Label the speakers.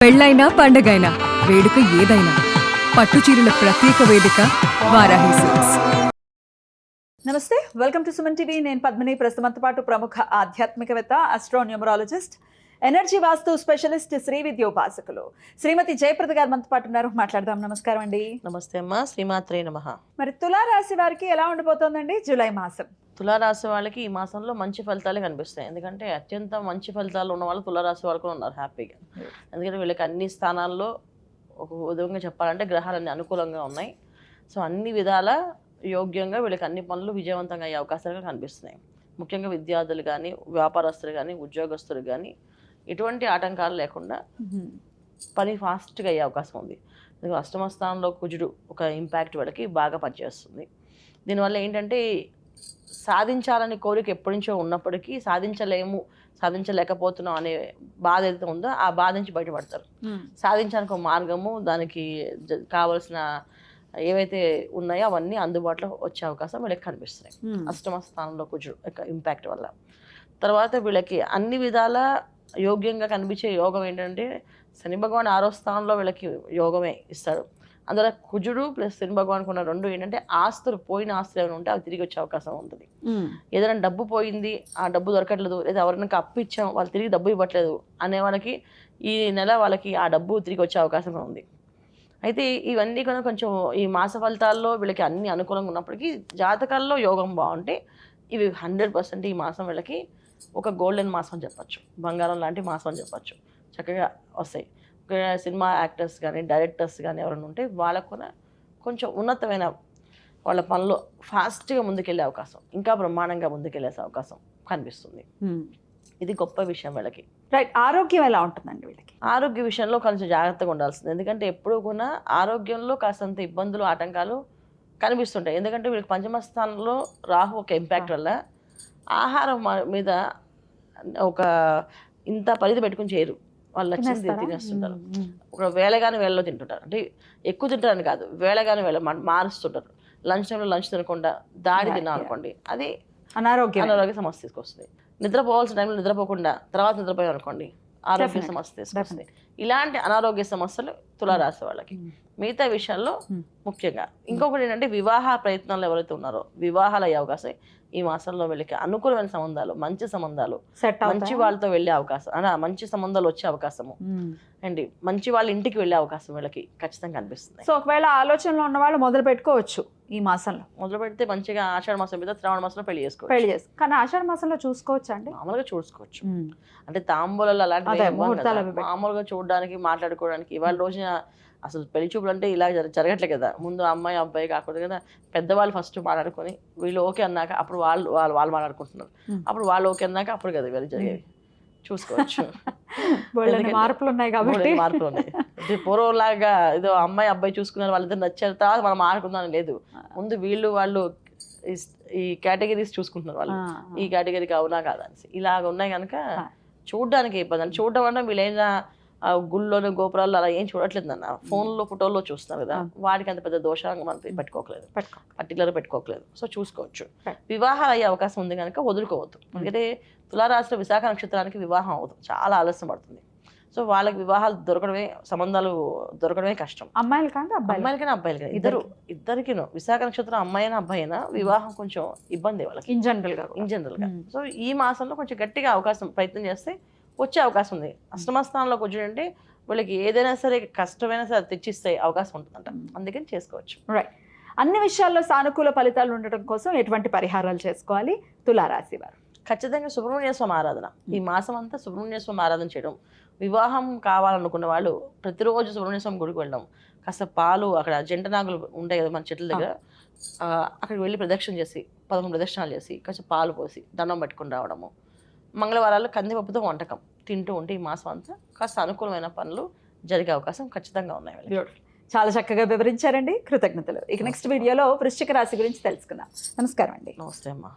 Speaker 1: పెళ్ళైనా పండగైనా వేడుక ఏదైనా పట్టు చీరల ప్రత్యేక వేదిక వారాహి సిల్క్స్.
Speaker 2: నమస్తే, వెల్కమ్ టు సుమన్ టీవీ. నేను పద్మిని. ప్రస్తుతంతో పాటు ప్రముఖ ఆధ్యాత్మికవేత్త, ఆస్ట్రోన్యూమరాలజిస్ట్, ఎనర్జీ వాస్తు స్పెషలిస్ట్, శ్రీ విద్యోపాసకులు శ్రీమతి జయప్రద గారు మనతో పాటు ఉన్నారు. మాట్లాడదాం. నమస్కారం అండి.
Speaker 3: నమస్తే అమ్మా, శ్రీమాత్రే నమః.
Speaker 2: మరి తులారాశి వారికి ఎలా ఉండిపోతుందండి జూలై మాసం?
Speaker 3: తులారాశి వాళ్ళకి ఈ మాసంలో మంచి ఫలితాలే కనిపిస్తాయి. ఎందుకంటే అత్యంత మంచి ఫలితాలు ఉన్న వాళ్ళు తులారాశి వాళ్ళు కూడా ఉన్నారు హ్యాపీగా. ఎందుకంటే వీళ్ళకి అన్ని స్థానాల్లో ఒక విధంగా చెప్పాలంటే గ్రహాలన్నీ అనుకూలంగా ఉన్నాయి. సో అన్ని విధాల యోగ్యంగా వీళ్ళకి అన్ని పనులు విజయవంతంగా అయ్యే అవకాశాలు కనిపిస్తున్నాయి. ముఖ్యంగా విద్యార్థులు కానీ, వ్యాపారస్తులు కానీ, ఉద్యోగస్తులు కానీ ఎటువంటి ఆటంకాలు లేకుండా పని ఫాస్ట్గా అయ్యే అవకాశం ఉంది. అష్టమ స్థానంలో కుజుడు ఒక ఇంపాక్ట్ వీళ్ళకి బాగా పనిచేస్తుంది. దీనివల్ల ఏంటంటే సాధించాలని కోరిక ఎప్పటి నుంచో ఉన్నప్పటికీ సాధించలేకపోతున్నాం అనే బాధ ఏదైతే ఉందో ఆ బాధ నుంచి బయటపడతారు. సాధించడానికి ఒక మార్గము, దానికి కావలసిన ఏవైతే ఉన్నాయో అవన్నీ అందుబాటులో వచ్చే అవకాశం వీళ్ళకి కనిపిస్తున్నాయి అష్టమ స్థానంలో కుజుడు యొక్క ఇంపాక్ట్ వల్ల. తర్వాత వీళ్ళకి అన్ని విధాల యోగ్యంగా కనిపించే యోగం ఏంటంటే శని భగవాన్ 6వ స్థానంలో వీళ్ళకి యోగమే ఇస్తాడు. అందులో కుజుడు ప్లస్ శని భగవాన్కి ఉన్న రెండు ఏంటంటే ఆస్తులు, పోయిన ఆస్తులు ఏమైనా ఉంటే అవి తిరిగి వచ్చే అవకాశం ఉంటుంది. ఏదైనా డబ్బు పోయింది, ఆ డబ్బు దొరకట్లేదు, లేదా ఎవరైనా అప్పు ఇచ్చాం వాళ్ళు తిరిగి డబ్బు ఇవ్వట్లేదు అనే వాళ్ళకి ఈ నెల వాళ్ళకి ఆ డబ్బు తిరిగి వచ్చే అవకాశం ఉంది. అయితే ఇవన్నీ కూడా కొంచెం ఈ మాస ఫలితాల్లో వీళ్ళకి అన్ని అనుకూలంగా ఉన్నప్పటికీ జాతకాల్లో యోగం బాగుంటే ఇవి 100% ఈ మాసం వీళ్ళకి ఒక గోల్డెన్ మాసం అని చెప్పచ్చు, బంగారం లాంటి మాసం అని చెప్పచ్చు. చక్కగా వస్తాయి. సినిమా యాక్టర్స్ కానీ, డైరెక్టర్స్ కానీ ఎవరైనా ఉంటే వాళ్ళకు కూడా కొంచెం ఉన్నతమైన వాళ్ళ పనిలో ఫాస్ట్గా ముందుకెళ్ళే అవకాశం, ఇంకా బ్రహ్మాండంగా ముందుకెళ్ళే అవకాశం కనిపిస్తుంది. ఇది గొప్ప విషయం వీళ్ళకి.
Speaker 2: రైట్. ఆరోగ్యం ఎలా ఉంటుందండి వీళ్ళకి?
Speaker 3: ఆరోగ్య విషయంలో కొంచెం జాగ్రత్తగా ఉండాల్సింది. ఎందుకంటే ఎప్పుడూ కూడా ఆరోగ్యంలో కాస్తంత ఇబ్బందులు, ఆటంకాలు కనిపిస్తుంటాయి. ఎందుకంటే వీళ్ళకి పంచమ స్థానంలో రాహు ఒక ఇంపాక్ట్ వల్ల ఆహారం మీద ఒక ఇంత పరిధి పెట్టుకుని చేయరు. వాళ్ళు నచ్చింది తినేస్తుంటారు. ఒక వేళగాని వేళలో తింటుంటారు. అంటే ఎక్కువ తింటారని కాదు, వేళగాని వేళ మారుస్తుంటారు. లంచ్ టైంలో లంచ్ తినకుండా దాడి తినాలనుకోండి, అది అనారోగ్య సమస్య తీసుకొస్తుంది. నిద్రపోవాల్సిన టైంలో నిద్రపోకుండా తర్వాత నిద్రపోయాం అనుకోండి, ఆరోగ్య సమస్య తీసుకొస్తుంది. ఇలాంటి అనారోగ్య సమస్యలు తులారాశి వాళ్ళకి. మిగతా విషయాల్లో ముఖ్యంగా ఇంకొకటి ఏంటంటే వివాహ ప్రయత్నాలు ఎవరైతే ఉన్నారో వివాహాలు అయ్యే అవకాశం ఈ మాసంలో వీళ్ళకి అనుకూలమైన సంబంధాలు, మంచి సంబంధాలు, మంచి వాళ్ళతో వెళ్ళే అవకాశం, అంటే మంచి సంబంధాలు వచ్చే అవకాశము అండి, మంచి వాళ్ళ ఇంటికి వెళ్ళే అవకాశం వీళ్ళకి ఖచ్చితంగా కనిపిస్తుంది.
Speaker 2: సో ఒకవేళ ఆలోచనలో ఉన్న వాళ్ళు మొదలు పెట్టుకోవచ్చు ఈ మాసంలో.
Speaker 3: మొదలు పెడితే మంచిగా ఆషాఢ మాసం మీద శ్రావణ మాసంలో పెళ్లి చేసుకోవచ్చు.
Speaker 2: కానీ ఆషాఢ మాసంలో చూసుకోవచ్చు అండి,
Speaker 3: మామూలుగా చూసుకోవచ్చు. అంటే తాంబూలాలు అలాంటివి మామూలుగా చూడడానికి, మాట్లాడుకోవడానికి. ఇవాళ రోజున అసలు పెళ్లి చూపులు అంటే ఇలా జరగట్లే కదా. ముందు అమ్మాయి అబ్బాయి కాకూడదు కదా, పెద్దవాళ్ళు ఫస్ట్ మాట్లాడుకొని వీళ్ళు ఓకే అన్నాక అప్పుడు వాళ్ళు మాట్లాడుకుంటున్నారు. అప్పుడు వాళ్ళు ఓకే అన్నాక అప్పుడు కదా వీళ్ళు జరిగేవి. చూసుకోవచ్చు.
Speaker 2: మార్పులు ఉన్నాయి కాబట్టి
Speaker 3: మార్పులు ఉన్నాయి. పూర్వంలాగా ఏదో అమ్మాయి అబ్బాయి చూసుకున్నారు, వాళ్ళిద్దరు నచ్చిన తర్వాత మనం ఆడుకుందాం లేదు. ముందు వాళ్ళు ఈ కేటగిరీస్ చూసుకుంటున్నారు. వాళ్ళు ఈ కేటగిరీకి అవునా కాదా అని ఇలాగ ఉన్నాయి కనుక చూడడానికి ఇబ్బంది. అని చూడడం అంటే వీళ్ళైనా గుళ్ళోని గోపురాల్లో అలా ఏం చూడట్లేదు అన్న, ఫోన్లో ఫోటోల్లో చూస్తున్నారు కదా, వాడికి అంత పెద్ద దోషంగా మనం పర్టికులర్ పెట్టుకోకలేదు. సో చూసుకోవచ్చు. వివాహాలు అయ్యే అవకాశం ఉంది కనుక వదులుకోవద్దు. ఎందుకంటే తులారాశిలో విశాఖ నక్షత్రానికి వివాహం అవ్వదు, చాలా ఆలస్యం పడుతుంది. సో వాళ్ళకి వివాహాలు సంబంధాలు దొరకడమే కష్టం.
Speaker 2: అమ్మాయిలకైనా
Speaker 3: అబ్బాయిలకైనా ఇద్దరికి విశాఖ నక్షత్రం అమ్మాయి అయినా అబ్బాయి అయినా వివాహం కొంచెం ఇబ్బంది వాళ్ళకి ఇన్ జనరల్ గా. సో ఈ మాసంలో కొంచెం గట్టిగా అవకాశం ప్రయత్నం చేస్తే వచ్చే అవకాశం ఉంది. అష్టమ స్థానంలో కూర్చుంటే వీళ్ళకి ఏదైనా సరే కష్టమైనా సరే తెచ్చిస్తే అవకాశం ఉంటుందంట, అందుకని చేసుకోవచ్చు.
Speaker 2: రైట్. అన్ని విషయాల్లో సానుకూల ఫలితాలు ఉండటం కోసం ఎటువంటి పరిహారాలు చేసుకోవాలి తులారాశి వారు?
Speaker 3: ఖచ్చితంగా సుబ్రహ్మణ్య స్వామి ఆరాధన. ఈ మాసం అంతా సుబ్రహ్మణ్య స్వామి ఆరాధన చేయడం. వివాహం కావాలనుకున్న వాళ్ళు ప్రతిరోజు సుబ్రహ్మణ్య స్వామి గుడికి వెళ్ళడం, కాస్త పాలు, అక్కడ జంట నాగులు ఉంటాయి కదా మన చెట్ల దగ్గర, అక్కడికి వెళ్ళి ప్రదక్షిణ చేసి 11 ప్రదక్షిణాలు చేసి కొంచెం పాలు పోసి దండం పెట్టుకుని రావడము. మంగళవారాలు కందిపప్పుతో వంటకం తింటూ ఉంటే ఈ మాసం అంతా కాస్త అనుకూలమైన పనులు జరిగే అవకాశం ఖచ్చితంగా ఉన్నాయి.
Speaker 2: చాలా చక్కగా వివరించారండి, కృతజ్ఞతలు. ఇక నెక్స్ట్ వీడియోలో వృశ్చిక రాశి గురించి తెలుసుకుందాం. నమస్కారం అండి.
Speaker 3: నమస్తే అమ్మా.